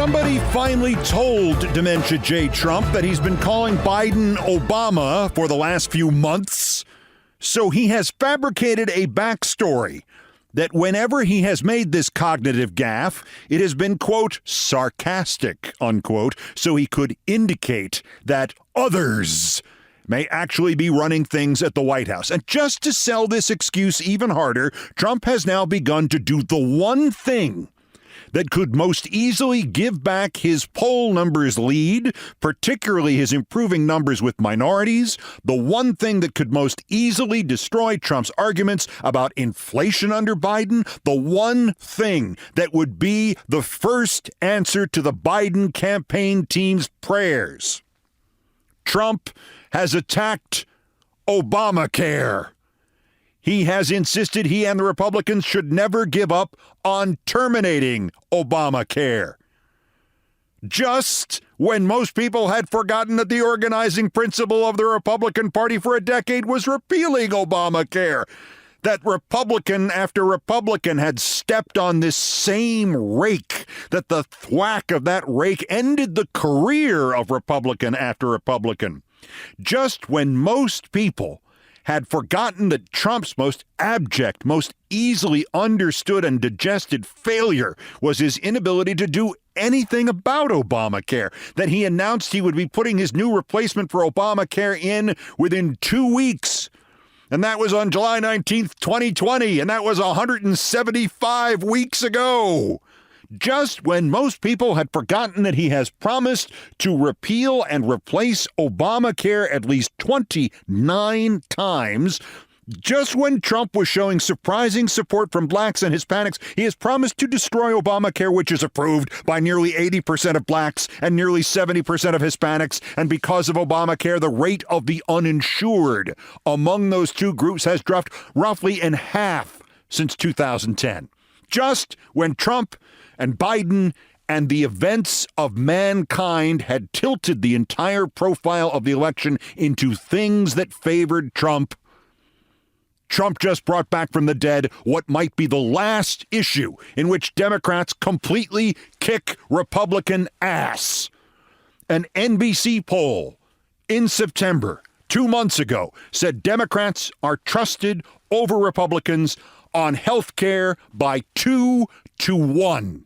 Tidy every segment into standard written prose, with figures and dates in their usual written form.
Somebody finally told Dementia J. Trump that he's been calling Biden Obama for the last few months. So he has fabricated a backstory that whenever he has made this cognitive gaffe, it has been, quote, sarcastic, unquote, so he could indicate that others may actually be running things at the White House. And just to sell this excuse even harder, Trump has now begun to do the one thing that could most easily give back his poll numbers lead, particularly his improving numbers with minorities, the one thing that could most easily destroy Trump's arguments about inflation under Biden, the one thing that would be the first answer to the Biden campaign team's prayers. Trump has attacked ObamaCare. He has insisted he and the Republicans should never give up on terminating ObamaCare. Just when most people had forgotten that the organizing principle of the Republican Party for a decade was repealing Obamacare, that Republican after Republican had stepped on this same rake, that the thwack of that rake ended the career of Republican after Republican. Just when most people had forgotten that Trump's most abject, most easily understood and digested failure was his inability to do anything about Obamacare, that he announced he would be putting his new replacement for Obamacare in within 2 weeks. And that was on July 19th, 2020, and that was 175 weeks ago. Just when most people had forgotten that he has promised to repeal and replace Obamacare at least 29 times, just when Trump was showing surprising support from blacks and Hispanics, he has promised to destroy Obamacare, which is approved by nearly 80% of blacks and nearly 70% of Hispanics. And because of Obamacare, the rate of the uninsured among those two groups has dropped roughly in half since 2010. Just when Trump and Biden and the events of mankind had tilted the entire profile of the election into things that favored Trump, Trump just brought back from the dead what might be the last issue in which Democrats completely kick Republican ass. An NBC poll in September, 2 months ago, said Democrats are trusted over Republicans on health care by 2-1.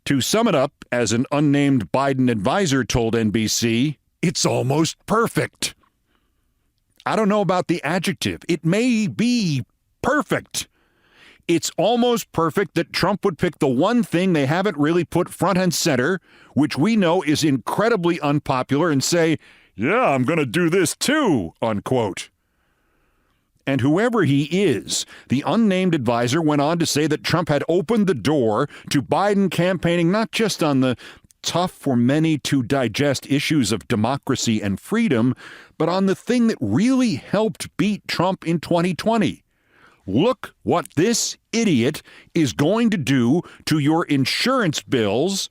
To sum it up, as an unnamed Biden advisor told NBC, it's almost perfect. I don't know about the adjective. It may be perfect. It's almost perfect that Trump would pick the one thing they haven't really put front and center, which we know is incredibly unpopular, and say, yeah, I'm going to do this too, unquote. And whoever he is, the unnamed advisor went on to say that Trump had opened the door to Biden campaigning not just on the tough for many to digest issues of democracy and freedom, but on the thing that really helped beat Trump in 2020. Look what this idiot is going to do to your insurance bills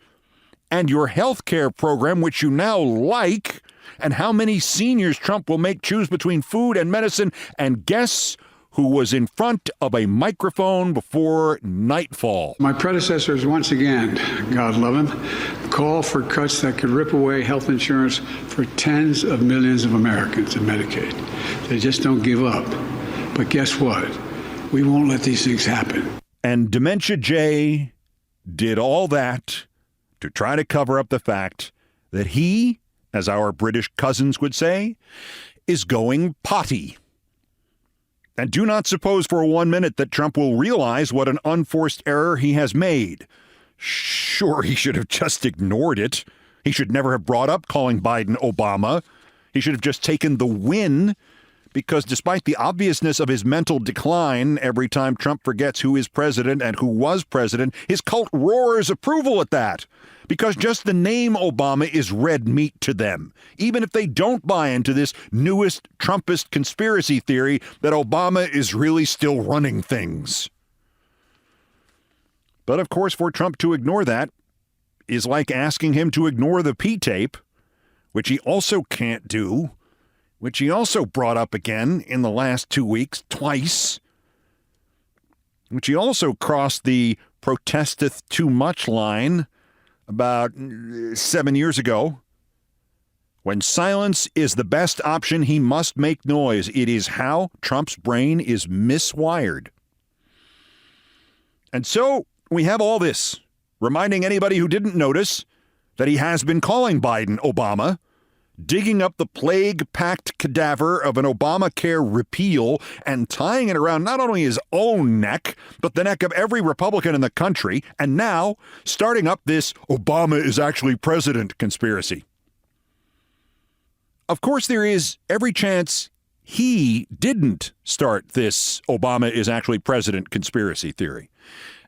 and your health care program, which you now like, and how many seniors Trump will make choose between food and medicine. And guess who was in front of a microphone before nightfall? My predecessors, once again, God love him, called for cuts that could rip away health insurance for tens of millions of Americans in Medicaid. They just don't give up. But guess what? We won't let these things happen. And Dementia J did all that to try to cover up the fact that he, as our British cousins would say, is going potty. And do not suppose for 1 minute that Trump will realize what an unforced error he has made. Sure, he should have just ignored it. He should never have brought up calling Biden Obama. He should have just taken the win, because despite the obviousness of his mental decline every time Trump forgets who is president and who was president, his cult roars approval at that. Because just the name Obama is red meat to them, even if they don't buy into this newest Trumpist conspiracy theory that Obama is really still running things. But of course, for Trump to ignore that is like asking him to ignore the P-tape, which he also can't do, which he also brought up again in the last 2 weeks, twice, which he also crossed the protesteth too much line about 7 years ago. When silence is the best option, he must make noise. It is how Trump's brain is miswired. And so we have all this, reminding anybody who didn't notice that he has been calling Biden Obama, digging up the plague-packed cadaver of an Obamacare repeal and tying it around not only his own neck, but the neck of every Republican in the country, and now starting up this Obama is actually president conspiracy. Of course, there is every chance he didn't start this Obama is actually president conspiracy theory.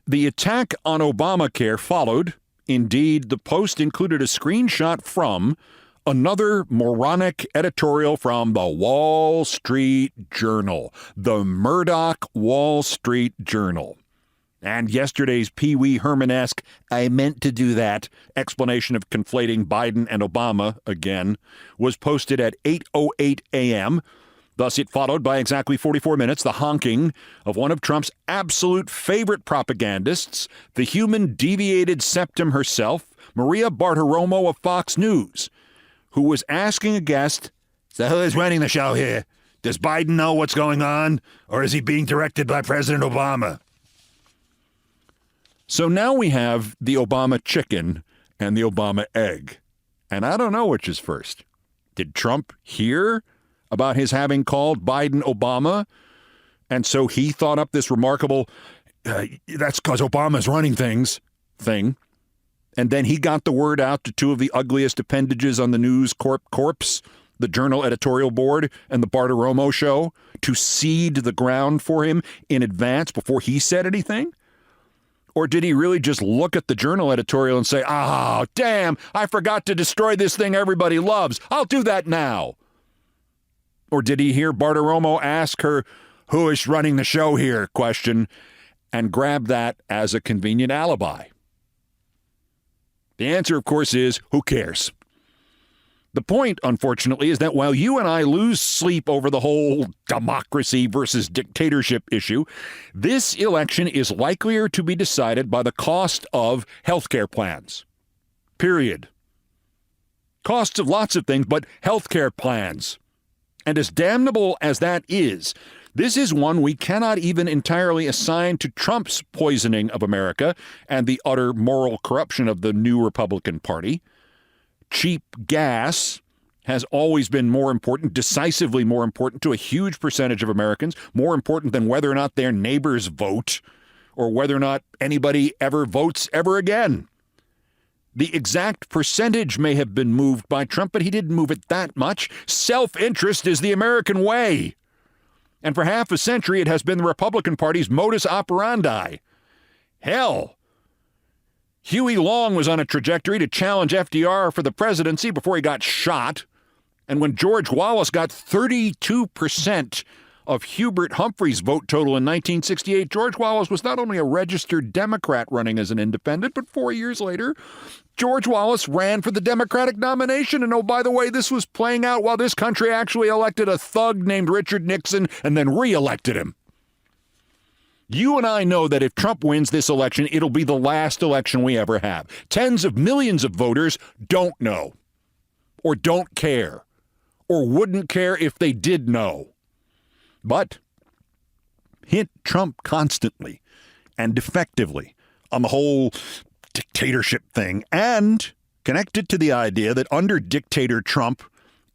The attack on Obamacare followed. Indeed, the post included a screenshot from another moronic editorial from the Wall Street Journal, the Murdoch Wall Street Journal. And yesterday's Pee Wee Herman-esque, I meant to do that, explanation of conflating Biden and Obama again, was posted at 8:08 a.m., Thus, it followed by exactly 44 minutes the honking of one of Trump's absolute favorite propagandists, the human deviated septum herself, Maria Bartiromo of Fox News, who was asking a guest, "So who is running the show here? Does Biden know what's going on, or is he being directed by President Obama?" So now we have the Obama chicken and the Obama egg. And I don't know which is first. Did Trump hear about his having called Biden Obama, and so he thought up this remarkable, that's because Obama's running things thing, and then he got the word out to two of the ugliest appendages on the News Corpse, the Journal editorial board and the Bartiromo show, to seed the ground for him in advance before he said anything? Or did he really just look at the Journal editorial and say, "Oh, damn, I forgot to destroy this thing everybody loves. I'll do that now"? Or did he hear Bartiromo ask her, "Who is running the show here?" question, and grab that as a convenient alibi? The answer, of course, is who cares? The point, unfortunately, is that while you and I lose sleep over the whole democracy versus dictatorship issue, this election is likelier to be decided by the cost of healthcare plans. Period. Costs of lots of things, but healthcare plans. And as damnable as that is, this is one we cannot even entirely assign to Trump's poisoning of America and the utter moral corruption of the new Republican Party. Cheap gas has always been more important, decisively more important to a huge percentage of Americans, more important than whether or not their neighbors vote or whether or not anybody ever votes ever again. The exact percentage may have been moved by Trump, but he didn't move it that much. Self-interest is the American way. And for half a century, it has been the Republican Party's modus operandi. Hell, Huey Long was on a trajectory to challenge FDR for the presidency before he got shot. And when George Wallace got 32% of Hubert Humphrey's vote total in 1968, George Wallace was not only a registered Democrat running as an independent, but 4 years later, George Wallace ran for the Democratic nomination. And oh, by the way, this was playing out while this country actually elected a thug named Richard Nixon and then re-elected him. You and I know that if Trump wins this election, it'll be the last election we ever have. Tens of millions of voters don't know, or don't care, or wouldn't care if they did know. But hit Trump constantly and effectively on the whole dictatorship thing, and connected to the idea that under dictator Trump,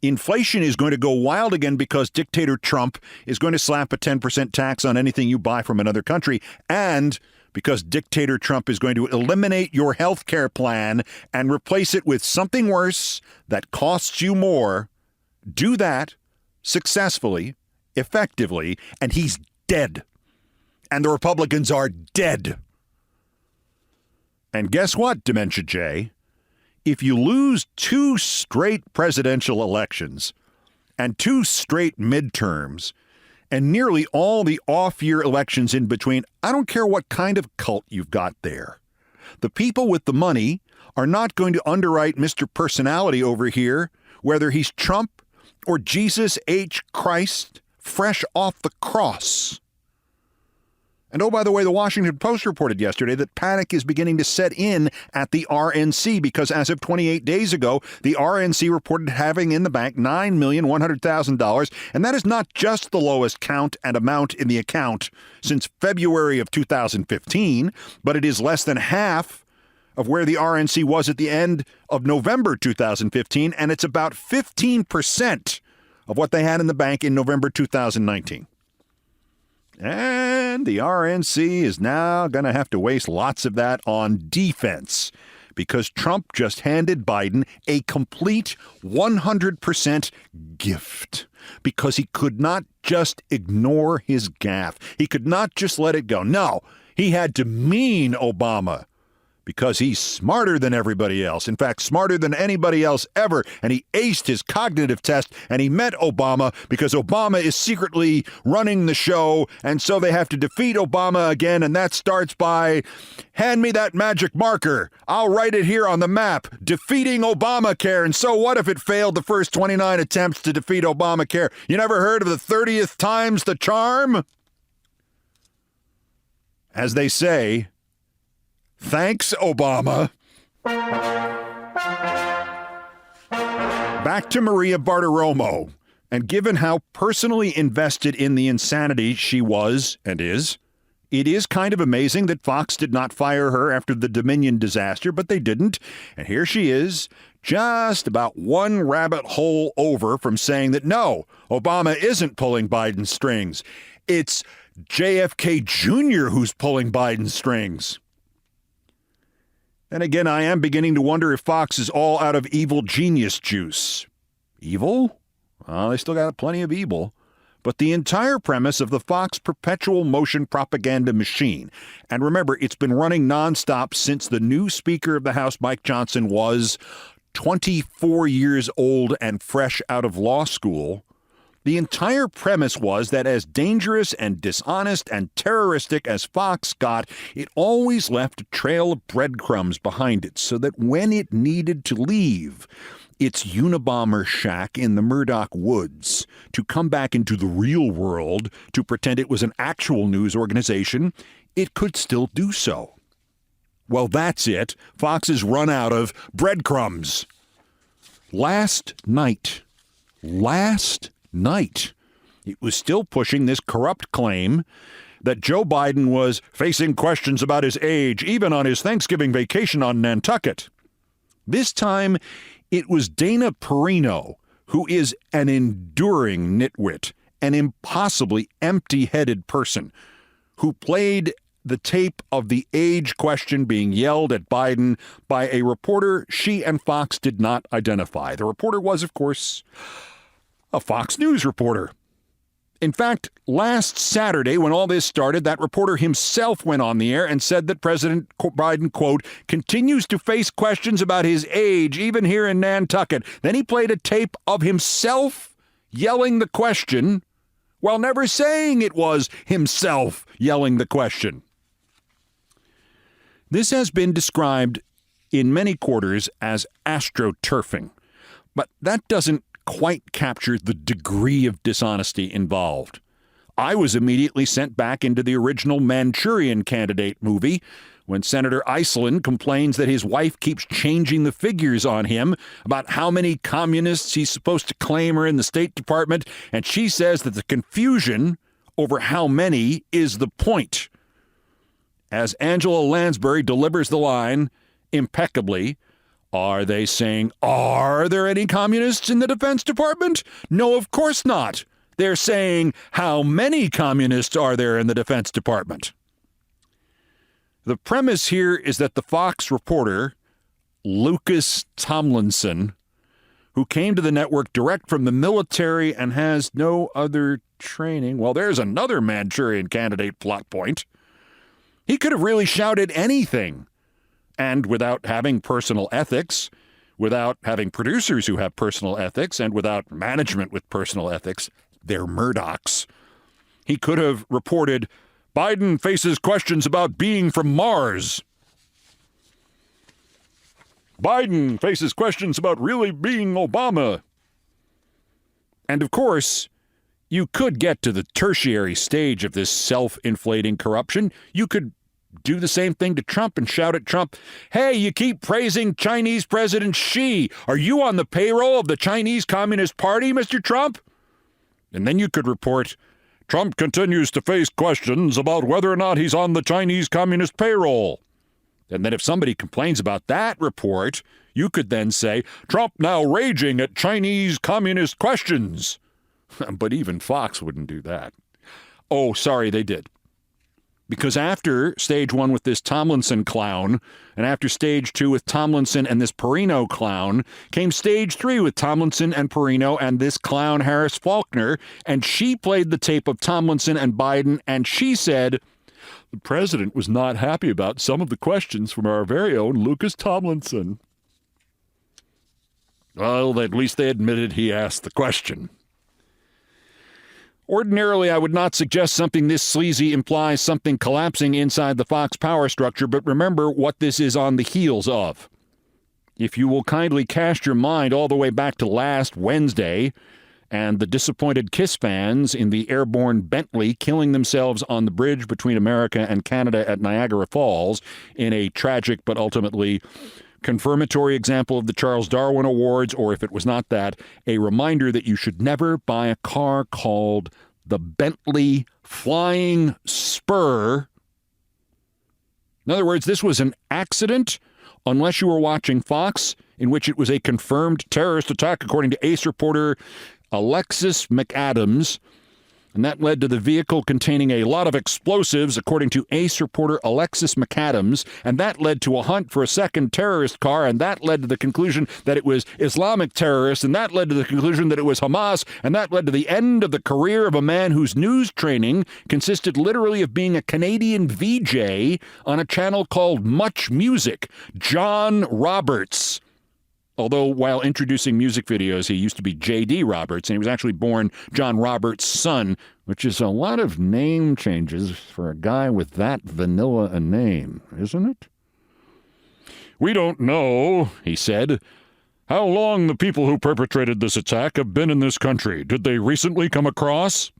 inflation is going to go wild again because dictator Trump is going to slap a 10% tax on anything you buy from another country, and because dictator Trump is going to eliminate your health care plan and replace it with something worse that costs you more. Do that successfully, effectively, and he's dead. And the Republicans are dead. And guess what, Dementia J? If you lose 2 straight presidential elections and 2 straight midterms and nearly all the off-year elections in between, I don't care what kind of cult you've got there. The people with the money are not going to underwrite Mr. Personality over here, whether he's Trump or Jesus H. Christ fresh off the cross. And oh, by the way, the Washington Post reported yesterday that panic is beginning to set in at the RNC because as of 28 days ago, the RNC reported having in the bank $9,100,000. And that is not just the lowest count and amount in the account since February of 2015, but it is less than half of where the RNC was at the end of November 2015. And it's about 15% of what they had in the bank in November 2019. And the RNC is now going to have to waste lots of that on defense because Trump just handed Biden a complete 100% gift because he could not just ignore his gaffe. He could not just let it go. No, he had to mean Obama because he's smarter than everybody else. In fact, smarter than anybody else ever. And he aced his cognitive test, and he met Obama because Obama is secretly running the show, and so they have to defeat Obama again, and that starts by, hand me that magic marker. I'll write it here on the map. Defeating ObamaCare. And so what if it failed the first 29 attempts to defeat ObamaCare? You never heard of the 30th time's the charm? As they say, thanks, Obama. Back to Maria Bartiromo. And given how personally invested in the insanity she was and is, it is kind of amazing that Fox did not fire her after the Dominion disaster, but they didn't. And here she is, just about one rabbit hole over from saying that no, Obama isn't pulling Biden's strings. It's JFK Jr. who's pulling Biden's strings. And again, I am beginning to wonder if Fox is all out of evil genius juice. Evil? Well, they still got plenty of evil. But the entire premise of the Fox perpetual motion propaganda machine, and remember, it's been running nonstop since the new Speaker of the House, Mike Johnson, was 24 years old and fresh out of law school. The entire premise was that as dangerous and dishonest and terroristic as Fox got, it always left a trail of breadcrumbs behind it so that when it needed to leave its Unabomber shack in the Murdoch woods to come back into the real world to pretend it was an actual news organization, it could still do so. Well, that's it. Fox has run out of breadcrumbs. Last night, it was still pushing this corrupt claim that Joe Biden was facing questions about his age, even on his Thanksgiving vacation on Nantucket. This time, it was Dana Perino, who is an enduring nitwit, an impossibly empty-headed person, who played the tape of the age question being yelled at Biden by a reporter she and Fox did not identify. The reporter was, of course, a Fox News reporter. In fact, last Saturday, when all this started, that reporter himself went on the air and said that President Biden, quote, continues to face questions about his age, even here in Nantucket. Then he played a tape of himself yelling the question while never saying it was himself yelling the question. This has been described in many quarters as astroturfing, but that doesn't quite capture the degree of dishonesty involved. I was immediately sent back into the original Manchurian Candidate movie when Senator Iceland complains that his wife keeps changing the figures on him about how many communists he's supposed to claim are in the State Department, and she says that the confusion over how many is the point. As Angela Lansbury delivers the line impeccably, are they saying, are there any communists in the Defense Department? No, of course not. They're saying, how many communists are there in the Defense Department? The premise here is that the Fox reporter, Lucas Tomlinson, who came to the network direct from the military and has no other training, well, there's another Manchurian Candidate plot point. He could have really shouted anything. And without having personal ethics, without having producers who have personal ethics, and without management with personal ethics, they're Murdochs. He could have reported, Biden faces questions about being from Mars. Biden faces questions about really being Obama. And of course, You could get to the tertiary stage of this self-inflating corruption. You could do the same thing to Trump and shout at Trump, "Hey, you keep praising Chinese President Xi. Are you on the payroll of the Chinese Communist Party, Mr. Trump?" And then you could report, "Trump continues to face questions about whether or not he's on the Chinese Communist payroll." And then if somebody complains about that report, you could then say, "Trump now raging at Chinese Communist questions." But even Fox wouldn't do that. Oh, sorry, they did. Because after stage 1 with this Tomlinson clown, and after stage 2 with Tomlinson and this Perino clown, came stage 3 with Tomlinson and Perino and this clown Harris Faulkner, and she played the tape of Tomlinson and Biden, and she said, "The president was not happy about some of the questions from our very own Lucas Tomlinson." Well, at least they admitted he asked the question. Ordinarily, I would not suggest something this sleazy implies something collapsing inside the Fox power structure, but remember what this is on the heels of. If you will kindly cast your mind all the way back to last Wednesday and the disappointed Kiss fans in the airborne Bentley killing themselves on the bridge between America and Canada at Niagara Falls in a tragic but ultimately confirmatory example of the Charles Darwin Awards, or if it was not that, a reminder that you should never buy a car called the Bentley Flying Spur. In other words, this was an accident, unless you were watching Fox, in which it was a confirmed terrorist attack, according to Ace reporter Alexis McAdams. And that led to the vehicle containing a lot of explosives, according to Ace reporter Alexis McAdams. And that led to a hunt for a second terrorist car. And that led to the conclusion that it was Islamic terrorists. And that led to the conclusion that it was Hamas. And that led to the end of the career of a man whose news training consisted literally of being a Canadian VJ on a channel called Much Music, John Roberts. Although while introducing music videos, he used to be J.D. Roberts, and he was actually born John Roberts' son, which is a lot of name changes for a guy with that vanilla a name, isn't it? "We don't know," he said, "how long the people who perpetrated this attack have been in this country. Did they recently come across?"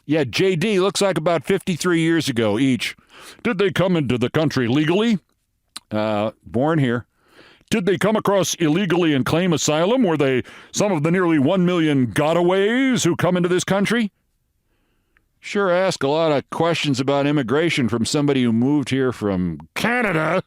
Yeah, J.D. looks like about 53 years ago each. "Did they come into the country legally?" Born here. "Did they come across illegally and claim asylum? Were they some of the nearly 1 million gotaways who come into this country?" Sure ask a lot of questions about immigration from somebody who moved here from Canada.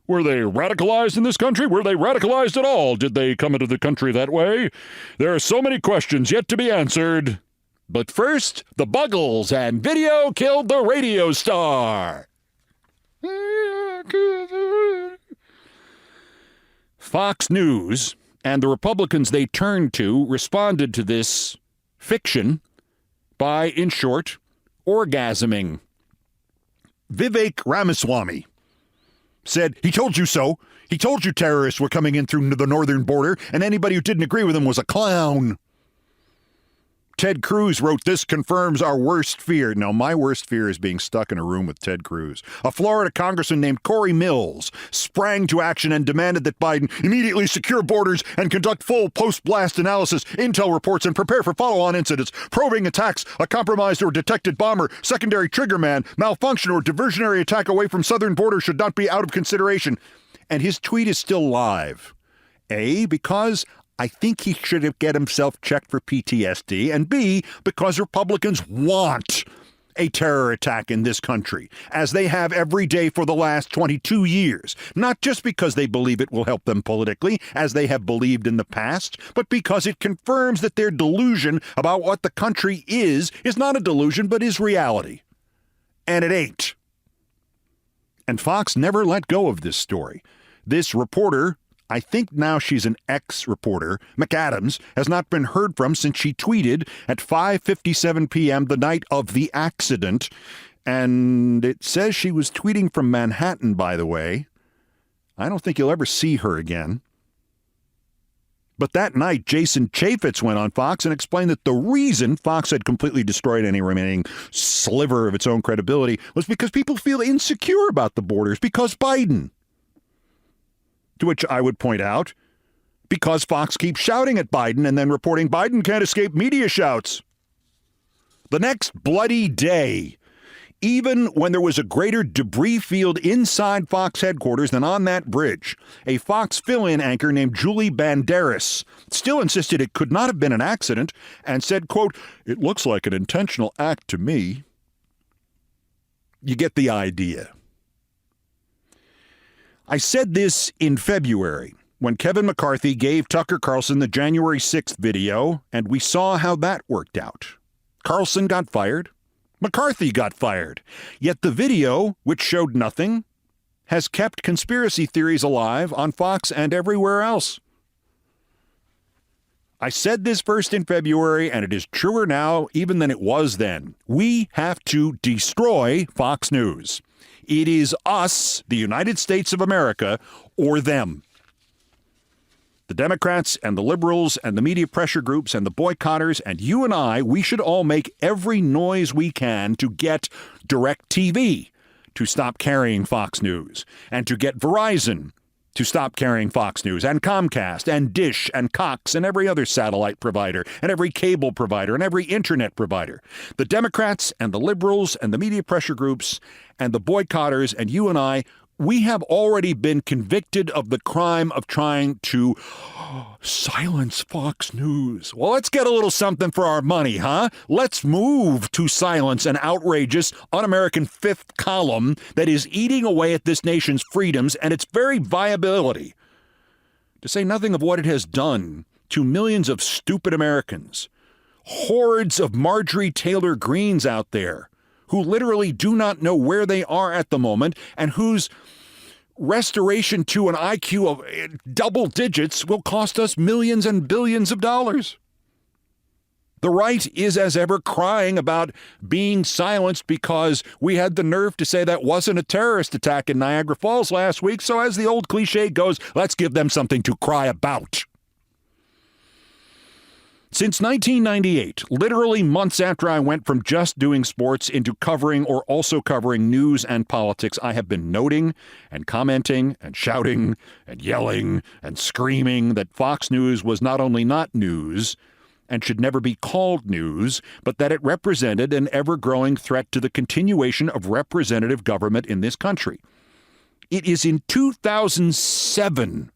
"Were they radicalized in this country? Were they radicalized at all? Did they come into the country that way? There are so many questions yet to be answered. But first, the Buggles and video killed the radio star." Fox News and the Republicans they turned to responded to this fiction by, in short, orgasming. Vivek Ramaswamy said, "He told you so. He told you terrorists were coming in through the northern border, and anybody who didn't agree with him was a clown." Ted Cruz wrote, "This confirms our worst fear." Now, my worst fear is being stuck in a room with Ted Cruz. A Florida congressman named Corey Mills sprang to action and demanded that Biden immediately secure borders and conduct full post-blast analysis, intel reports, and prepare for follow-on incidents, probing attacks, a compromised or detected bomber, secondary triggerman, malfunction, or diversionary attack away from southern border should not be out of consideration. And his tweet is still live. A, because I think he should get himself checked for PTSD, and B, because Republicans want a terror attack in this country, as they have every day for the last 22 years, not just because they believe it will help them politically, as they have believed in the past, but because it confirms that their delusion about what the country is not a delusion, but is reality. And it ain't. And Fox never let go of this story. This reporter, I think now she's an ex-reporter, McAdams, has not been heard from since she tweeted at 5:57 p.m. the night of the accident. And it says she was tweeting from Manhattan, by the way. I don't think you'll ever see her again. But that night, Jason Chaffetz went on Fox and explained that the reason Fox had completely destroyed any remaining sliver of its own credibility was because people feel insecure about the borders because Biden. To which I would point out, because Fox keeps shouting at Biden and then reporting Biden can't escape media shouts. The next bloody day, even when there was a greater debris field inside Fox headquarters than on that bridge, a Fox fill-in anchor named Julie Banderas still insisted it could not have been an accident and said, quote, "It looks like an intentional act to me." You get the idea. I said this in February when Kevin McCarthy gave Tucker Carlson the January 6th video, and we saw how that worked out. Carlson got fired. McCarthy got fired. Yet the video, which showed nothing, has kept conspiracy theories alive on Fox and everywhere else. I said this first in February, and it is truer now even than it was then. We have to destroy Fox News. It is us, the United States of America, or them. The Democrats and the liberals and the media pressure groups and the boycotters and you and I, we should all make every noise we can to get DirecTV to stop carrying Fox News, and to get Verizon to stop carrying Fox News, and Comcast and Dish and Cox and every other satellite provider and every cable provider and every internet provider. The Democrats and the liberals and the media pressure groups and the boycotters and you and I, we have already been convicted of the crime of trying to silence Fox News. Well, let's get a little something for our money, huh? Let's move to silence an outrageous, un-American fifth column that is eating away at this nation's freedoms and its very viability. To say nothing of what it has done to millions of stupid Americans, hordes of Marjorie Taylor Greens out there, who literally do not know where they are at the moment and whose restoration to an IQ of double digits will cost us millions and billions of dollars. The right is, as ever, crying about being silenced because we had the nerve to say that wasn't a terrorist attack in Niagara Falls last week. So as the old cliche goes, let's give them something to cry about. Since 1998, literally months after I went from just doing sports into covering or also covering news and politics, I have been noting and commenting and shouting and yelling and screaming that Fox News was not only not news and should never be called news, but that it represented an ever-growing threat to the continuation of representative government in this country. It is in 2007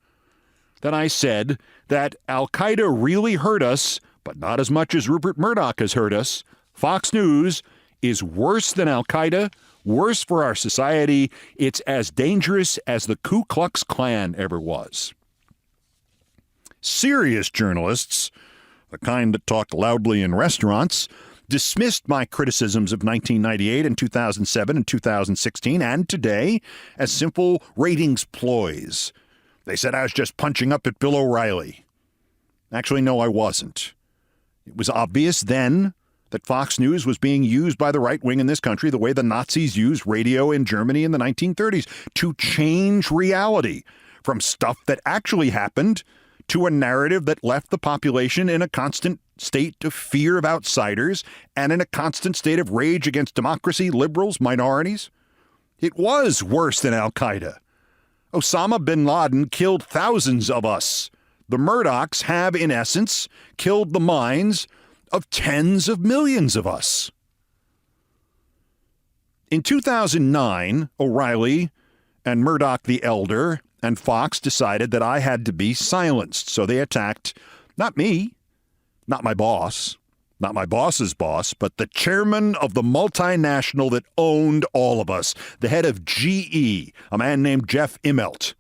that I said that Al-Qaeda really hurt us, but not as much as Rupert Murdoch has hurt us. Fox News is worse than Al-Qaeda, worse for our society. It's as dangerous as the Ku Klux Klan ever was. Serious journalists, the kind that talk loudly in restaurants, dismissed my criticisms of 1998 and 2007 and 2016 and today as simple ratings ploys. They said I was just punching up at Bill O'Reilly. Actually, no, I wasn't. It was obvious then that Fox News was being used by the right wing in this country the way the Nazis used radio in Germany in the 1930s to change reality from stuff that actually happened to a narrative that left the population in a constant state of fear of outsiders and in a constant state of rage against democracy, liberals, minorities. It was worse than Al-Qaeda. Osama bin Laden killed thousands of us. The Murdochs have, in essence, killed the minds of tens of millions of us. In 2009, O'Reilly and Murdoch the Elder and Fox decided that I had to be silenced, so they attacked not me, not my boss, not my boss's boss, but the chairman of the multinational that owned all of us, the head of GE, a man named Jeff Immelt.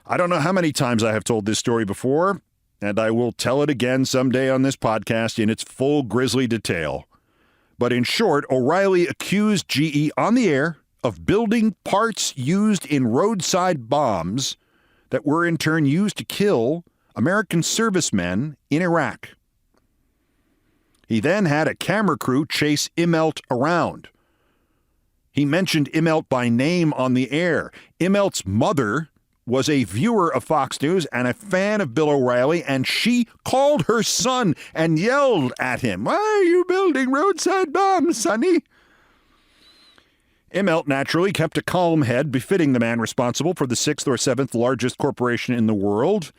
I don't know how many times I have told this story before, and I will tell it again someday on this podcast in its full grisly detail. But in short, O'Reilly accused GE on the air of building parts used in roadside bombs that were in turn used to kill American servicemen in Iraq. He then had a camera crew chase Immelt around. He mentioned Immelt by name on the air. Immelt's mother was a viewer of Fox News and a fan of Bill O'Reilly, and she called her son and yelled at him, "Why are you building roadside bombs, sonny?" Immelt naturally kept a calm head befitting the man responsible for the 6th or 7th largest corporation in the world.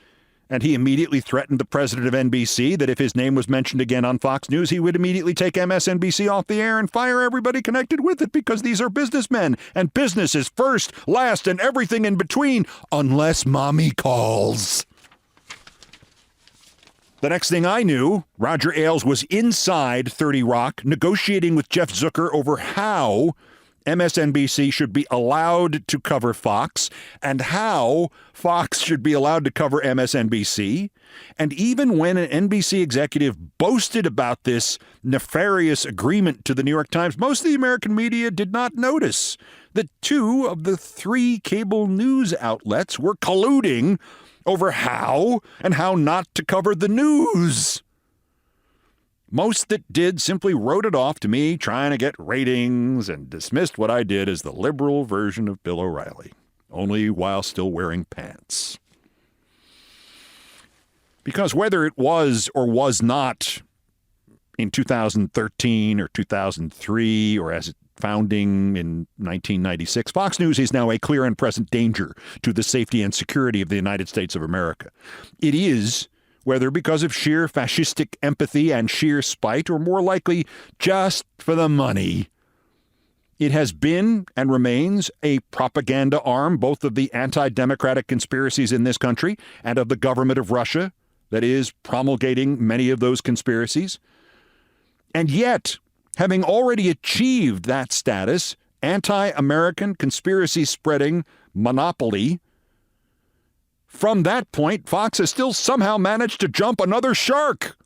And he immediately threatened the president of NBC that if his name was mentioned again on Fox News, he would immediately take MSNBC off the air and fire everybody connected with it because these are businessmen. And business is first, last, and everything in between, unless mommy calls. The next thing I knew, Roger Ailes was inside 30 Rock negotiating with Jeff Zucker over how MSNBC should be allowed to cover Fox and how Fox should be allowed to cover MSNBC. And even when an NBC executive boasted about this nefarious agreement to the New York Times, most of the American media did not notice that 2 of the 3 cable news outlets were colluding over how and how not to cover the news. Most that did simply wrote it off to me trying to get ratings and dismissed what I did as the liberal version of Bill O'Reilly, only while still wearing pants. Because whether it was or was not in 2013 or 2003 or as founding in 1996, Fox News is now a clear and present danger to the safety and security of the United States of America. It is, whether because of sheer fascistic empathy and sheer spite, or more likely just for the money. It has been and remains a propaganda arm both of the anti-democratic conspiracies in this country and of the government of Russia that is promulgating many of those conspiracies. And yet, having already achieved that status, anti-American conspiracy-spreading monopoly, from that point, Fox has still somehow managed to jump another shark.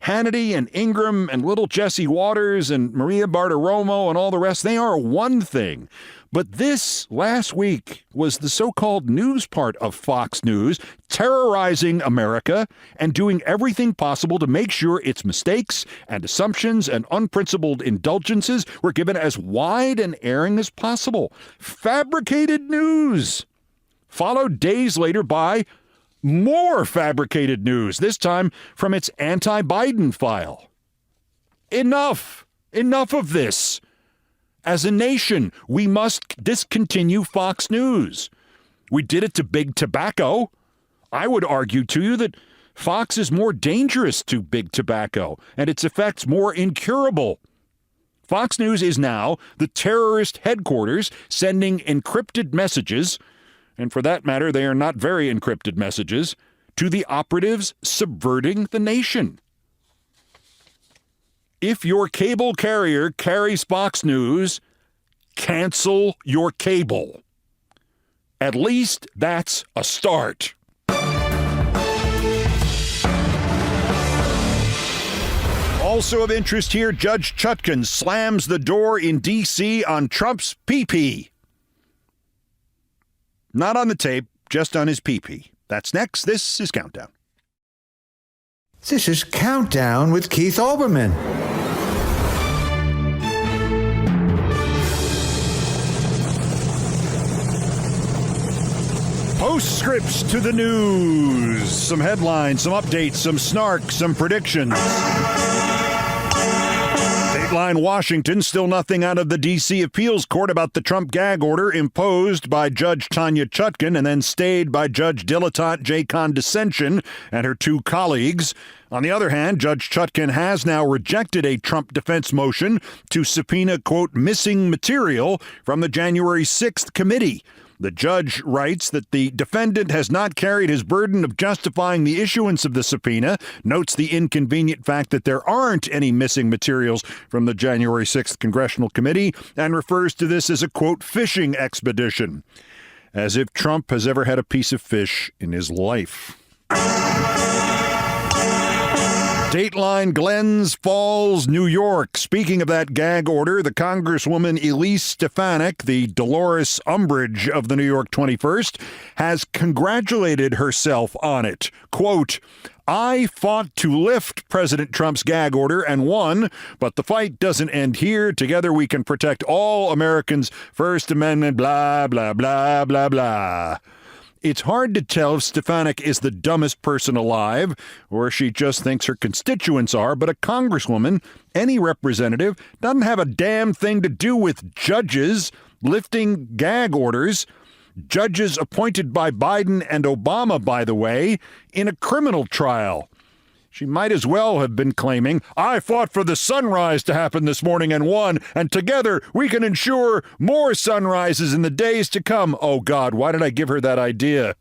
Hannity and Ingram and little Jesse Waters and Maria Bartiromo and all the rest, they are one thing. But this last week was the so-called news part of Fox News, terrorizing America and doing everything possible to make sure its mistakes and assumptions and unprincipled indulgences were given as wide an airing as possible. Fabricated news, followed days later by more fabricated news, this time from its anti-Biden file. Enough of this. As a nation, we must discontinue Fox News. We did it to Big Tobacco. I would argue to you that Fox is more dangerous to Big Tobacco and its effects more incurable. Fox News is now the terrorist headquarters sending encrypted messages, and for that matter, they are not very encrypted messages, to the operatives subverting the nation. If your cable carrier carries Fox News, cancel your cable. At least that's a start. Also of interest here, Judge Chutkan slams the door in D.C. on Trump's pee-pee. Not on the tape, just on his pee-pee. That's next. This is Countdown. This is Countdown with Keith Olbermann. Postscripts to the news. Some headlines, some updates, some snark, some predictions. Dateline Washington, still nothing out of the D.C. appeals court about the Trump gag order imposed by Judge Tanya Chutkan and then stayed by Judge Dilettante J. Condescension and her 2 colleagues. On the other hand, Judge Chutkan has now rejected a Trump defense motion to subpoena, quote, missing material from the January 6th committee. The judge writes that the defendant has not carried his burden of justifying the issuance of the subpoena, notes the inconvenient fact that there aren't any missing materials from the January 6th Congressional Committee, and refers to this as a, quote, fishing expedition. As if Trump has ever had a piece of fish in his life. Dateline Glens Falls, New York. Speaking of that gag order, the Congresswoman Elise Stefanik, the Dolores Umbridge of the New York 21st, has congratulated herself on it. Quote, I fought to lift President Trump's gag order and won, but the fight doesn't end here. Together we can protect all Americans' First Amendment, blah, blah, blah, blah, blah. It's hard to tell if Stefanik is the dumbest person alive or she just thinks her constituents are, but a congresswoman, any representative, doesn't have a damn thing to do with judges lifting gag orders. Judges appointed by Biden and Obama, by the way, in a criminal trial. She might as well have been claiming, I fought for the sunrise to happen this morning and won, and together we can ensure more sunrises in the days to come. Oh, God, why did I give her that idea?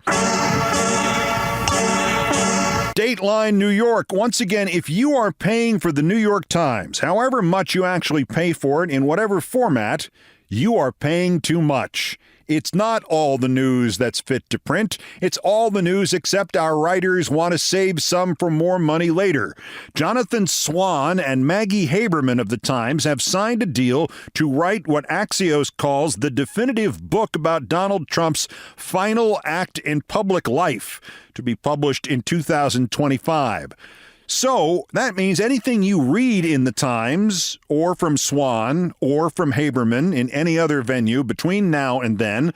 Dateline New York. Once again, if you are paying for the New York Times, however much you actually pay for it in whatever format, you are paying too much. It's not all the news that's fit to print. It's all the news except our writers want to save some for more money later. Jonathan Swan and Maggie Haberman of the Times have signed a deal to write what Axios calls the definitive book about Donald Trump's final act in public life, to be published in 2025. So that means anything you read in the Times or from Swan or from Haberman in any other venue between now and then,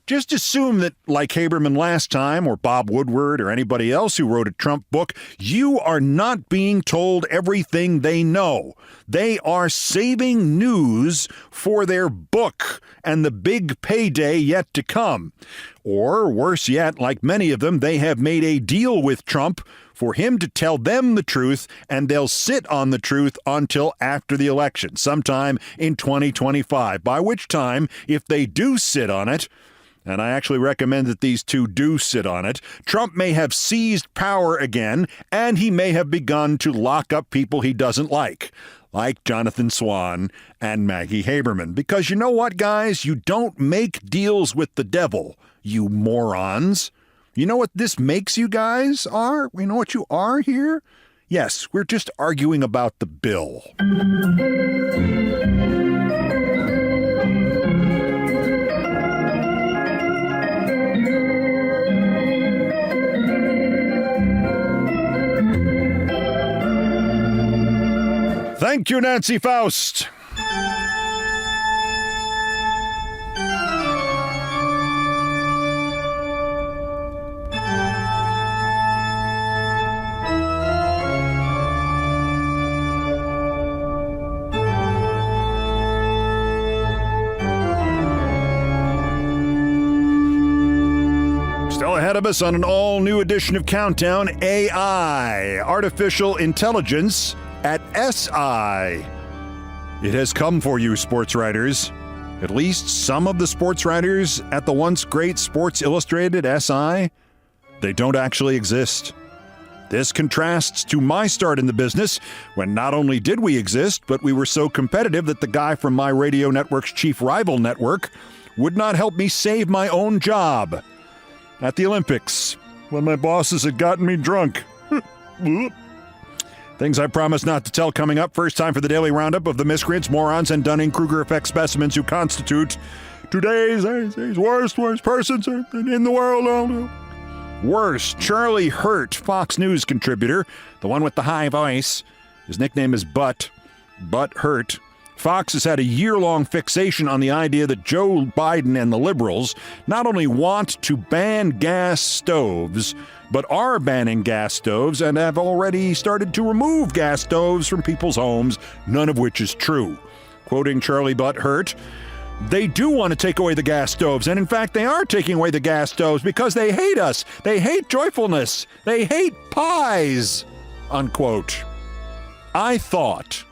just assume that, like Haberman last time or Bob Woodward or anybody else who wrote a Trump book, you are not being told everything they know. They are saving news for their book and the big payday yet to come. Or, worse yet, like many of them, they have made a deal with Trump for him to tell them the truth, and they'll sit on the truth until after the election, sometime in 2025, by which time, if they do sit on it, and I actually recommend that these two do sit on it, Trump may have seized power again, and he may have begun to lock up people he doesn't like Jonathan Swan and Maggie Haberman. Because you know what, guys? You don't make deals with the devil, you morons. You know what this makes you guys are? You know what you are here? Yes, we're just arguing about the bill. Thank you, Nancy Faust. Still ahead of us on an all-new edition of Countdown, AI, artificial intelligence at SI. It has come for you, sports writers. At least some of the sports writers at the once great Sports Illustrated SI, they don't actually exist. This contrasts to my start in the business, when not only did we exist, but we were so competitive that the guy from my radio network's chief rival network would not help me save my own job. At the Olympics, when my bosses had gotten me drunk. Things I promised not to tell coming up. First time for the daily roundup of the miscreants, morons, and Dunning-Kruger effect specimens who constitute today's worst persons in the world. Worst, Charlie Hurt, Fox News contributor, the one with the high voice. His nickname is Butt Hurt. Fox has had a year-long fixation on the idea that Joe Biden and the liberals not only want to ban gas stoves, but are banning gas stoves and have already started to remove gas stoves from people's homes, none of which is true. Quoting Charlie Butt Hurt, they do want to take away the gas stoves, and in fact they are taking away the gas stoves because they hate us. They hate joyfulness. They hate pies, unquote. I thought,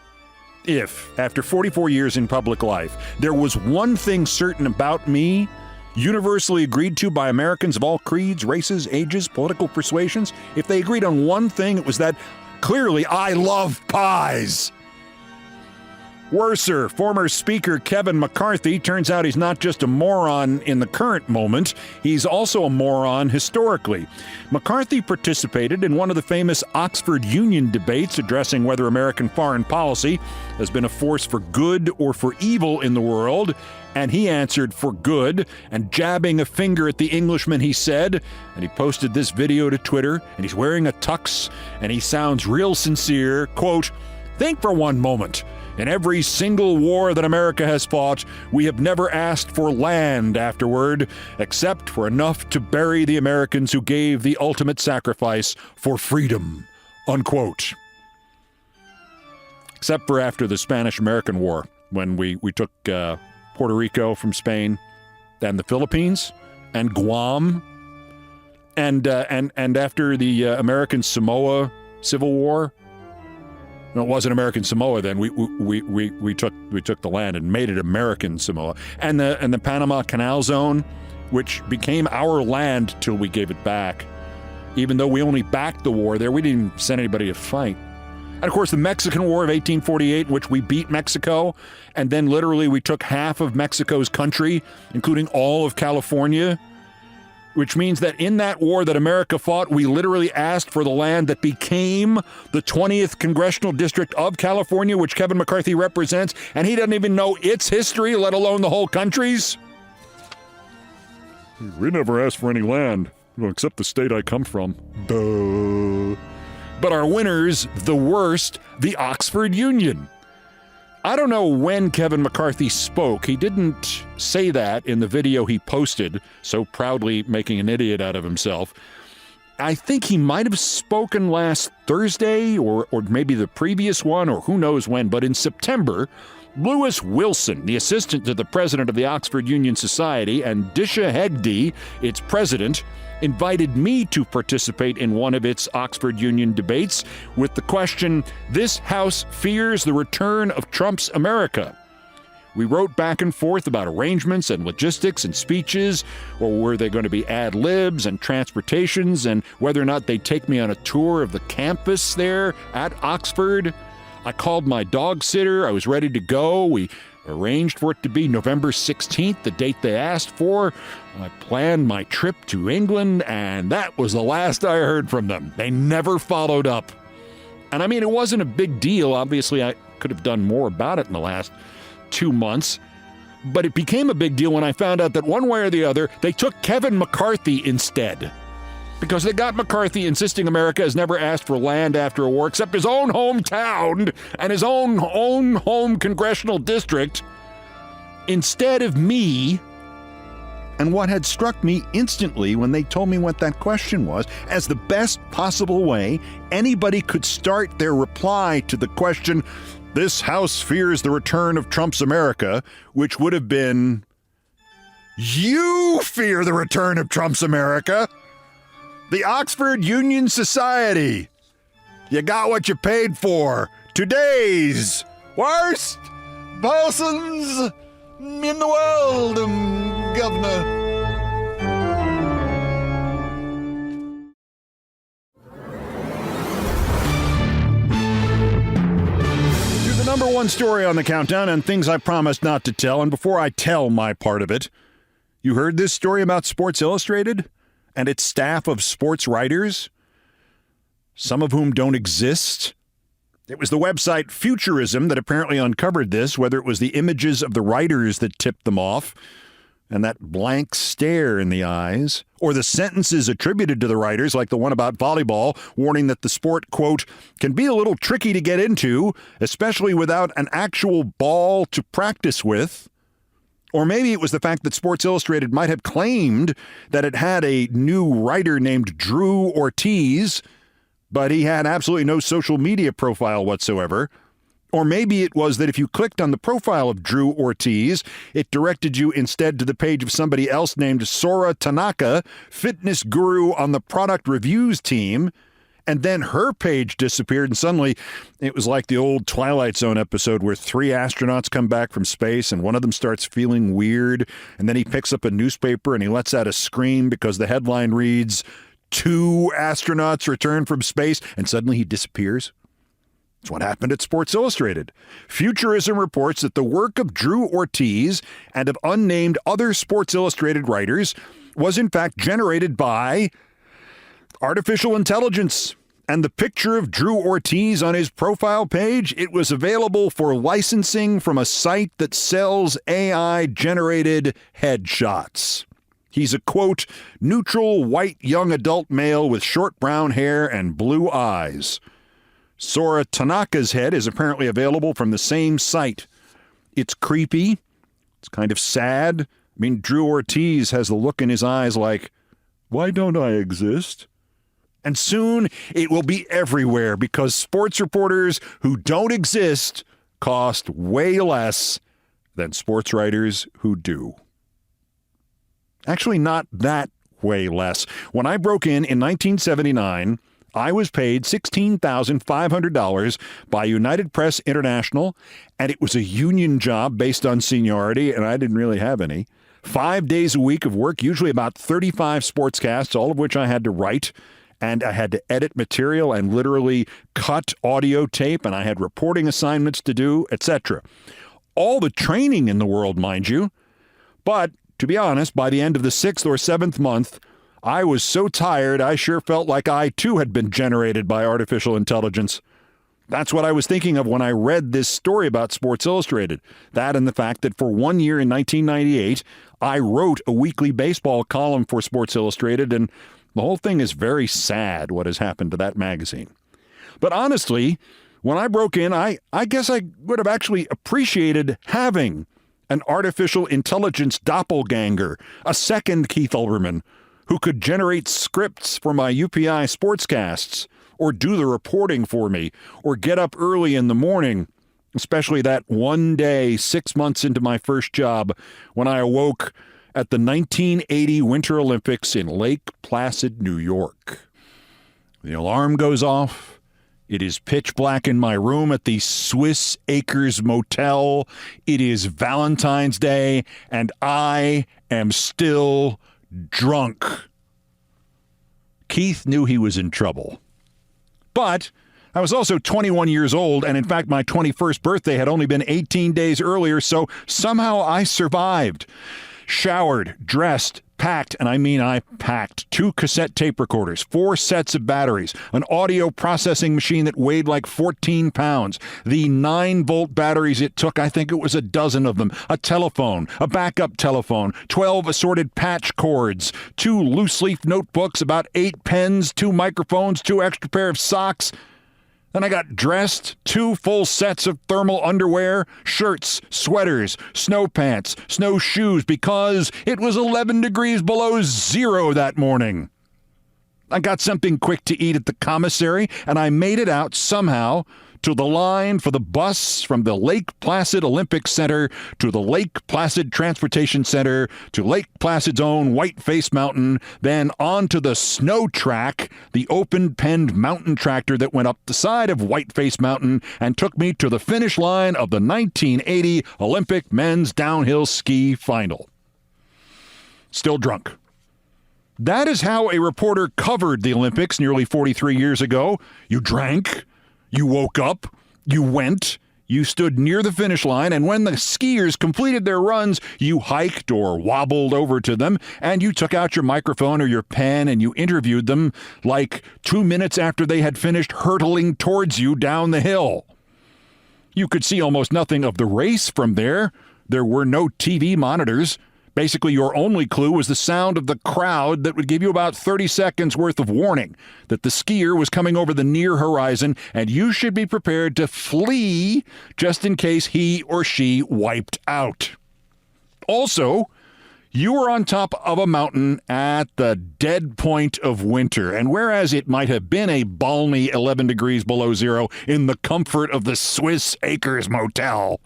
if, after 44 years in public life, there was one thing certain about me, universally agreed to by Americans of all creeds, races, ages, political persuasions, if they agreed on one thing, it was that clearly I love pies. Worser, former Speaker Kevin McCarthy, turns out he's not just a moron in the current moment, he's also a moron historically. McCarthy participated in one of the famous Oxford Union debates addressing whether American foreign policy has been a force for good or for evil in the world, and he answered for good, and jabbing a finger at the Englishman he said, and he posted this video to Twitter, and he's wearing a tux, and he sounds real sincere, quote, "Think for one moment. In every single war that America has fought, we have never asked for land afterward, except for enough to bury the Americans who gave the ultimate sacrifice for freedom," unquote. Except for after the Spanish-American War, when we took Puerto Rico from Spain and the Philippines, and Guam, and after the American Samoa Civil War. No, it wasn't American Samoa then. We took the land and made it American Samoa, and the Panama Canal Zone, which became our land till we gave it back. Even though we only backed the war there, we didn't even send anybody to fight. And of course, the Mexican War of 1848, in which we beat Mexico, and then literally we took half of Mexico's country, including all of California, which means that in that war that America fought, we literally asked for the land that became the 20th Congressional District of California, which Kevin McCarthy represents, and he doesn't even know its history, let alone the whole country's. We never asked for any land, except the state I come from. Duh. But our winners, the worst, the Oxford Union. I don't know when Kevin McCarthy spoke. He didn't say that in the video he posted, so proudly making an idiot out of himself. I think he might have spoken last Thursday or maybe the previous one, or who knows when, but in September, Lewis Wilson, the assistant to the president of the Oxford Union Society, and Disha Hegde, its president, invited me to participate in one of its Oxford Union debates with the question, "This House fears the return of Trump's America." We wrote back and forth about arrangements and logistics and speeches, or were they going to be ad-libs and transportations, and whether or not they'd take me on a tour of the campus there at Oxford. I called my dog sitter. I was ready to go. We arranged for it to be November 16th, the date they asked for. I planned my trip to England, and that was the last I heard from them. They never followed up. And I mean, it wasn't a big deal. Obviously, I could have done more about it in the last 2 months. But it became a big deal when I found out that one way or the other, they took Kevin McCarthy instead. Because they got McCarthy insisting America has never asked for land after a war except his own hometown and his own home congressional district instead of me. And what had struck me instantly when they told me what that question was, as the best possible way anybody could start their reply to the question, "This House fears the return of Trump's America," which would have been, "You fear the return of Trump's America." The Oxford Union Society. You got what you paid for. Today's worst persons in the world, Governor. To the number one story on the countdown and things I promised not to tell. And before I tell my part of it, you heard this story about Sports Illustrated and its staff of sports writers, some of whom don't exist. It was the website Futurism that apparently uncovered this, whether it was the images of the writers that tipped them off, and that blank stare in the eyes, or the sentences attributed to the writers, like the one about volleyball, warning that the sport, quote, "can be a little tricky to get into, especially without an actual ball to practice with." Or maybe it was the fact that Sports Illustrated might have claimed that it had a new writer named Drew Ortiz, but he had absolutely no social media profile whatsoever. Or maybe it was that if you clicked on the profile of Drew Ortiz, it directed you instead to the page of somebody else named Sora Tanaka, fitness guru on the product reviews team, and then her page disappeared, and suddenly it was like the old Twilight Zone episode where 3 astronauts come back from space and one of them starts feeling weird, and then he picks up a newspaper and he lets out a scream because the headline reads, "2 astronauts return from space," and suddenly he disappears. That's what happened at Sports Illustrated. Futurism reports that the work of Drew Ortiz and of unnamed other Sports Illustrated writers was in fact generated by artificial intelligence. And the picture of Drew Ortiz on his profile page, it was available for licensing from a site that sells AI-generated headshots. He's a, quote, "neutral white young adult male with short brown hair and blue eyes." Sora Tanaka's head is apparently available from the same site. It's creepy. It's kind of sad. I mean, Drew Ortiz has the look in his eyes like, why don't I exist? And soon it will be everywhere because sports reporters who don't exist cost way less than sports writers who do. Actually, not that way less. When I broke in 1979, I was paid $16,500 by United Press International, and it was a union job based on seniority, and I didn't really have any. 5 days a week of work, usually about 35 sportscasts, all of which I had to write, and I had to edit material and literally cut audio tape, and I had reporting assignments to do, etc. All the training in the world, mind you. But, to be honest, by the end of the 6th or 7th month, I was so tired I sure felt like I, too, had been generated by artificial intelligence. That's what I was thinking of when I read this story about Sports Illustrated. That and the fact that for 1 year in 1998, I wrote a weekly baseball column for Sports Illustrated, and the whole thing is very sad what has happened to that magazine. But honestly, when I broke in, I guess I would have actually appreciated having an artificial intelligence doppelganger, a second Keith Olbermann, who could generate scripts for my UPI sportscasts, or do the reporting for me, or get up early in the morning, especially that one day 6 months into my first job when I awoke at the 1980 Winter Olympics in Lake Placid, New York. The alarm goes off. It is pitch black in my room at the Swiss Acres Motel. It is Valentine's Day, and I am still drunk. Keith knew he was in trouble. But I was also 21 years old, and in fact, my 21st birthday had only been 18 days earlier, so somehow I survived. Showered, dressed, packed, and I mean I packed 2 cassette tape recorders, 4 sets of batteries, an audio processing machine that weighed like 14 pounds, the 9-volt batteries it took, I think it was a dozen of them, a telephone, a backup telephone, 12 assorted patch cords, 2 loose-leaf notebooks, about 8 pens, 2 microphones, 2 extra pair of socks. Then I got dressed, 2 full sets of thermal underwear, shirts, sweaters, snow pants, snow shoes, because it was 11 degrees below zero that morning. I got something quick to eat at the commissary, and I made it out somehow to the line for the bus from the Lake Placid Olympic Center to the Lake Placid Transportation Center to Lake Placid's own Whiteface Mountain, then on to the snow track, the open-penned mountain tractor that went up the side of Whiteface Mountain and took me to the finish line of the 1980 Olympic men's downhill ski final. Still drunk. That is how a reporter covered the Olympics nearly 43 years ago. You drank. You woke up, you went, you stood near the finish line, and when the skiers completed their runs, you hiked or wobbled over to them, and you took out your microphone or your pen and you interviewed them like 2 minutes after they had finished hurtling towards you down the hill. You could see almost nothing of the race from there. There were no TV monitors. Basically, your only clue was the sound of the crowd that would give you about 30 seconds worth of warning that the skier was coming over the near horizon, and you should be prepared to flee just in case he or she wiped out. Also, you were on top of a mountain at the dead point of winter, and whereas it might have been a balmy 11 degrees below zero in the comfort of the Swiss Acres Motel,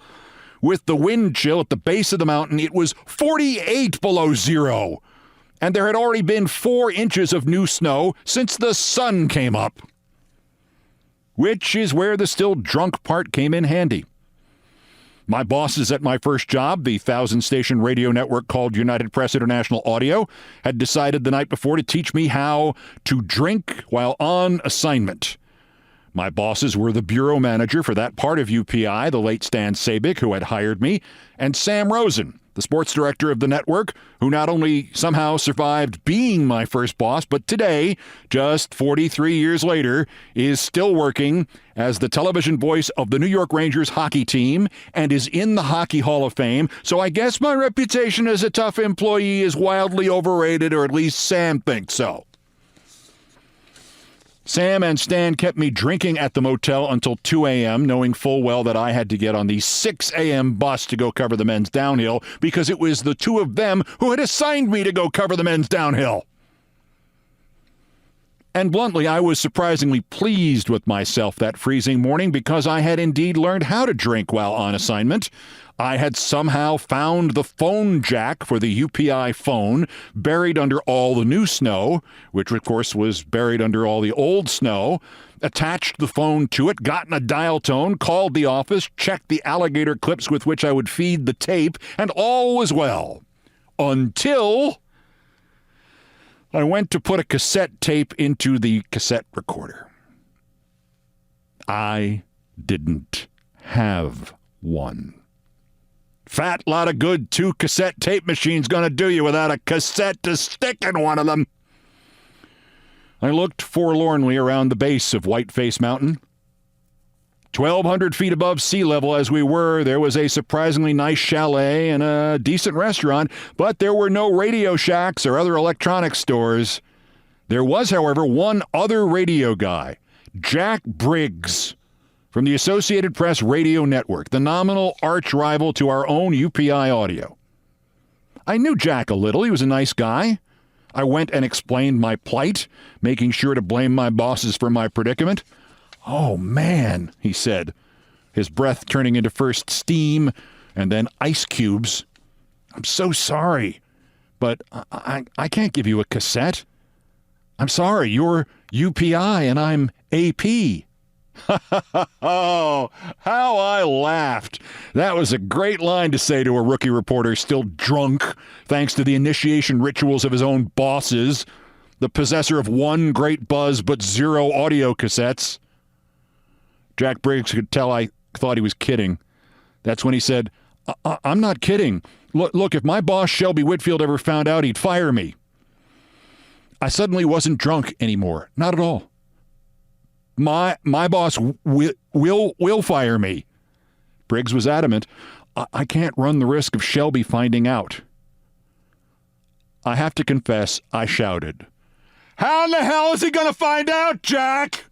with the wind chill at the base of the mountain, it was 48 below zero. And there had already been 4 inches of new snow since the sun came up. Which is where the still drunk part came in handy. My bosses at my first job, the 1,000-station radio network called United Press International Audio, had decided the night before to teach me how to drink while on assignment. My bosses were the bureau manager for that part of UPI, the late Stan Sabick, who had hired me, and Sam Rosen, the sports director of the network, who not only somehow survived being my first boss, but today, just 43 years later, is still working as the television voice of the New York Rangers hockey team and is in the Hockey Hall of Fame. So I guess my reputation as a tough employee is wildly overrated, or at least Sam thinks so. Sam and Stan kept me drinking at the motel until 2 a.m., knowing full well that I had to get on the 6 a.m. bus to go cover the men's downhill because it was the two of them who had assigned me to go cover the men's downhill. And bluntly, I was surprisingly pleased with myself that freezing morning because I had indeed learned how to drink while on assignment. I had somehow found the phone jack for the UPI phone buried under all the new snow, which of course was buried under all the old snow, attached the phone to it, gotten a dial tone, called the office, checked the alligator clips with which I would feed the tape, and all was well. Until I went to put a cassette tape into the cassette recorder. I didn't have one. Fat lot of good 2 cassette tape machines gonna do you without a cassette to stick in one of them. I looked forlornly around the base of Whiteface Mountain. 1,200 feet above sea level as we were, there was a surprisingly nice chalet and a decent restaurant, but there were no Radio Shacks or other electronics stores. There was, however, one other radio guy, Jack Briggs, from the Associated Press Radio Network, the nominal arch rival to our own UPI Audio. I knew Jack a little. He was a nice guy. I went and explained my plight, making sure to blame my bosses for my predicament. "Oh, man," he said, his breath turning into first steam and then ice cubes. "I'm so sorry, but I can't give you a cassette. I'm sorry, you're UPI and I'm AP." Oh, how I laughed. That was a great line to say to a rookie reporter still drunk, thanks to the initiation rituals of his own bosses, the possessor of one great buzz but 0 audio cassettes. Jack Briggs could tell I thought he was kidding. That's when he said, I'm not kidding. Look, if my boss Shelby Whitfield ever found out, he'd fire me." I suddenly wasn't drunk anymore. Not at all. My boss will fire me. Briggs was adamant. I can't run the risk of Shelby finding out. I have to confess, I shouted, "How in the hell is he going to find out, Jack?"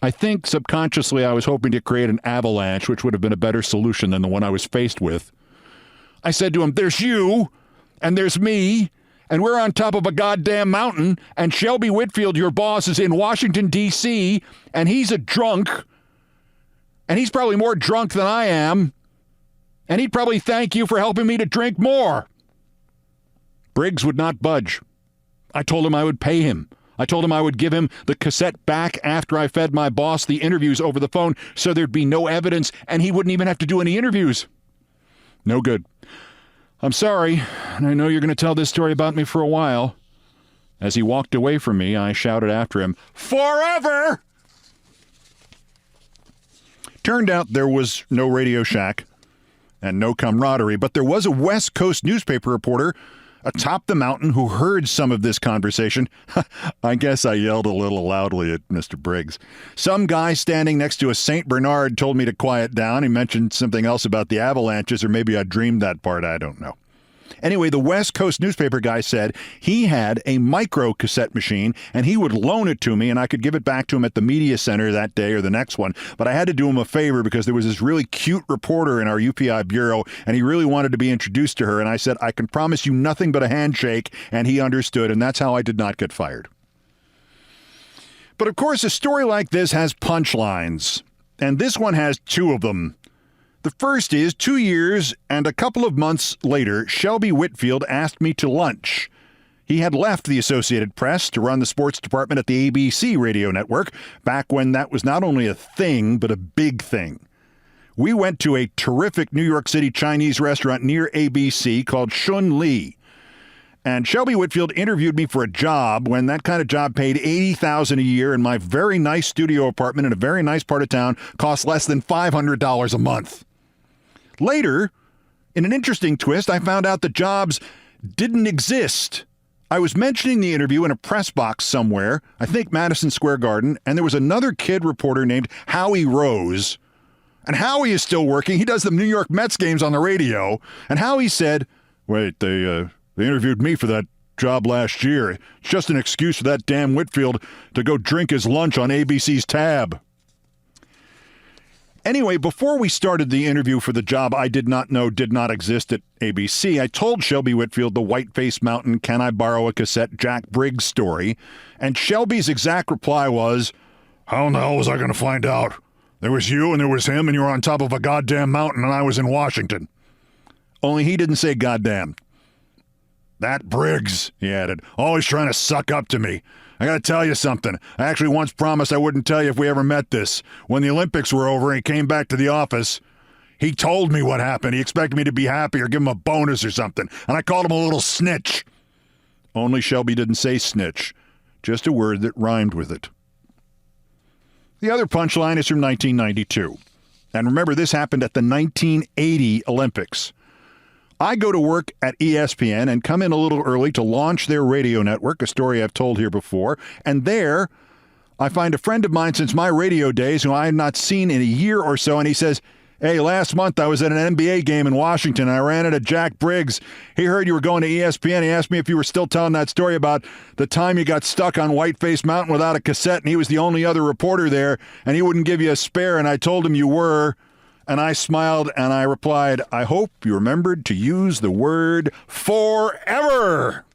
I think subconsciously I was hoping to create an avalanche, which would have been a better solution than the one I was faced with. I said to him, "There's you, and there's me, and we're on top of a goddamn mountain, and Shelby Whitfield, your boss, is in Washington, D.C., and he's a drunk, and he's probably more drunk than I am, and he'd probably thank you for helping me to drink more." Briggs would not budge. I told him I would pay him. I told him I would give him the cassette back after I fed my boss the interviews over the phone so there'd be no evidence and he wouldn't even have to do any interviews. No good. "I'm sorry, and I know you're going to tell this story about me for a while." As he walked away from me, I shouted after him, "Forever!" Turned out there was no Radio Shack and no camaraderie, but there was a West Coast newspaper reporter atop the mountain who heard some of this conversation. I guess I yelled a little loudly at Mr. Briggs. Some guy standing next to a St. Bernard told me to quiet down. He mentioned something else about the avalanches, or maybe I dreamed that part. I don't know. Anyway, the West Coast newspaper guy said he had a micro cassette machine and he would loan it to me and I could give it back to him at the media center that day or the next one. But I had to do him a favor because there was this really cute reporter in our UPI bureau and he really wanted to be introduced to her. And I said, "I can promise you nothing but a handshake." And he understood. And that's how I did not get fired. But of course, a story like this has punchlines. And this one has 2 of them. The first is 2 years and a couple of months later, Shelby Whitfield asked me to lunch. He had left the Associated Press to run the sports department at the ABC radio network, back when that was not only a thing, but a big thing. We went to a terrific New York City Chinese restaurant near ABC called Shun Li. And Shelby Whitfield interviewed me for a job when that kind of job paid $80,000 a year and my very nice studio apartment in a very nice part of town cost less than $500 a month. Later, in an interesting twist, I found out the jobs didn't exist. I was mentioning the interview in a press box somewhere, I think Madison Square Garden, and there was another kid reporter named Howie Rose. And Howie is still working. He does the New York Mets games on the radio. And Howie said, "Wait, they interviewed me for that job last year. It's just an excuse for that damn Whitfield to go drink his lunch on ABC's tab." Anyway, before we started the interview for the job I did not know did not exist at ABC, I told Shelby Whitfield the Whiteface Mountain Can I Borrow a Cassette Jack Briggs story, and Shelby's exact reply was, "How in the hell was I going to find out? There was you and there was him and you were on top of a goddamn mountain and I was in Washington." Only he didn't say goddamn. "That Briggs," he added, "always trying to suck up to me. I gotta tell you something. I actually once promised I wouldn't tell you if we ever met this. When the Olympics were over and he came back to the office, he told me what happened. He expected me to be happy or give him a bonus or something, and I called him a little snitch." Only Shelby didn't say snitch, just a word that rhymed with it. The other punchline is from 1992. And remember, this happened at the 1980 Olympics. I go to work at ESPN and come in a little early to launch their radio network, a story I've told here before. And there, I find a friend of mine since my radio days who I had not seen in a year or so, and he says, "Hey, last month I was at an NBA game in Washington. I ran into Jack Briggs. He heard you were going to ESPN. He asked me if you were still telling that story about the time you got stuck on Whiteface Mountain without a cassette, and he was the only other reporter there, and he wouldn't give you a spare, and I told him you were." And I smiled and I replied, "I hope you remembered to use the word forever."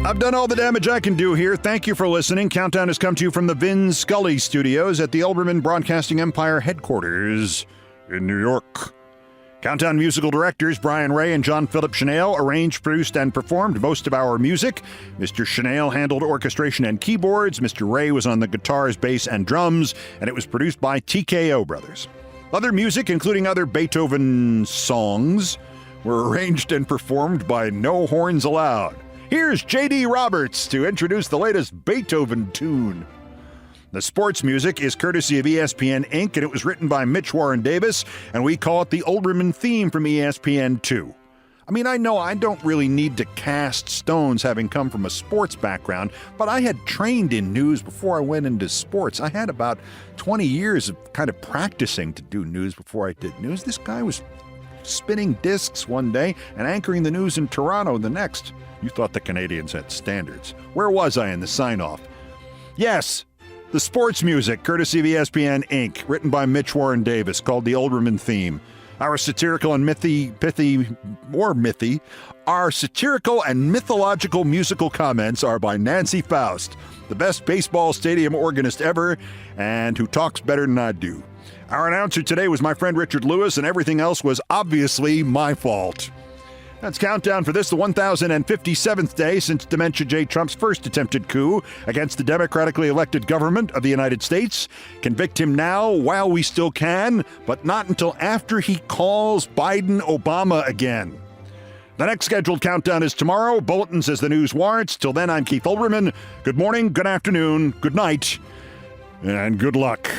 I've done all the damage I can do here. Thank you for listening. Countdown has come to you from the Vin Scully Studios at the Olbermann Broadcasting Empire headquarters in New York. Countdown musical directors Brian Ray and John Philip Chanel arranged, produced, and performed most of our music. Mr. Chanel handled orchestration and keyboards. Mr. Ray was on the guitars, bass, and drums, and it was produced by TKO Brothers. Other music, including other Beethoven songs, were arranged and performed by No Horns Allowed. Here's J.D. Roberts to introduce the latest Beethoven tune. The sports music is courtesy of ESPN Inc., and it was written by Mitch Warren Davis, and we call it the Olbermann theme from ESPN2. I mean, I know I don't really need to cast stones having come from a sports background, but I had trained in news before I went into sports. I had about 20 years of kind of practicing to do news before I did news. This guy was spinning discs one day and anchoring the news in Toronto the next. You thought the Canadians had standards. Where was I in the sign-off? Yes, the sports music, courtesy of ESPN Inc., written by Mitch Warren Davis, called the Olbermann theme. Our satirical and mythological musical comments are by Nancy Faust, the best baseball stadium organist ever, and who talks better than I do. Our announcer today was my friend Richard Lewis, and everything else was obviously my fault. That's Countdown for this, the 1,057th day since Dementia J. Trump's first attempted coup against the democratically elected government of the United States. Convict him now while we still can, but not until after he calls Biden Obama again. The next scheduled countdown is tomorrow. Bulletins as the news warrants. Till then, I'm Keith Olbermann. Good morning, good afternoon, good night, and good luck.